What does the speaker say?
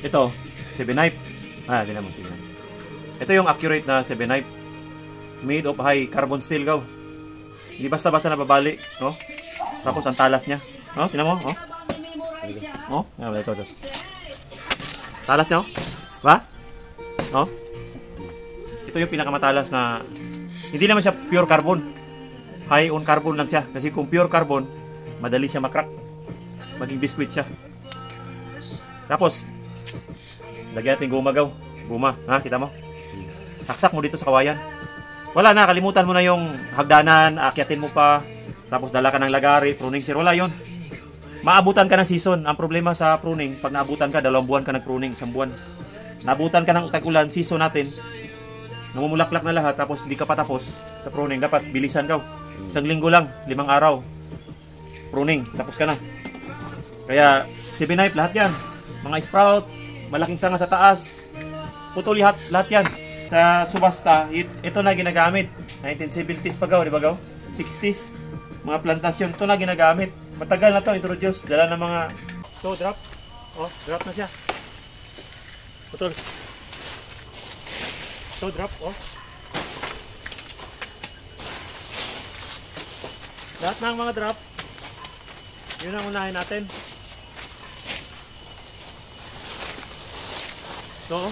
Ito, 7 knife. Tingnan mo 7 knife. Ito yung accurate na 7 knife. Made of high carbon steel, gaw. Hindi basta-basta nababali, no? Tapos ang talas niya. No, tingnan mo, oh. Oh, ito. Talas niya, oh. Ba? Oh. Ito yung pinakamatalas na hindi naman siya pure carbon. High on carbon lang siya. Kasi kung pure carbon, madali siya makrack. Maging biscuit siya. Tapos, lagyan natin gumagaw. Guma, ha? Kita mo? Saksak mo dito sa kawayan. Wala na, kalimutan mo na yung hagdanan, akyatin mo pa. Tapos dala ka ng lagari, pruning sir. Wala yun. Maabutan ka ng season. Ang problema sa pruning, pag naabutan ka, 2 buwan ka nag-pruning, 1 buwan. Naabutan ka ng tag-ulan, season natin, namumulaklak na lahat, tapos hindi ka pa tapos sa pruning. Dapat bilisan daw. 1 linggo lang, 5 araw. Pruning, tapos ka na. Kaya, 7 knife, lahat yan. Mga sprout, malaking sanga sa taas. Putol lahat yan. Sa subasta, ito na ginagamit. 1970s pa gaw, di ba gaw? 60s. Mga plantasyon, ito na ginagamit. Matagal na to introduce. Dala ng mga... So, drop. Oh, drop na siya. Putol. So, drop. Oh. Lahat ng mga drop. Yun ang unahin natin. So,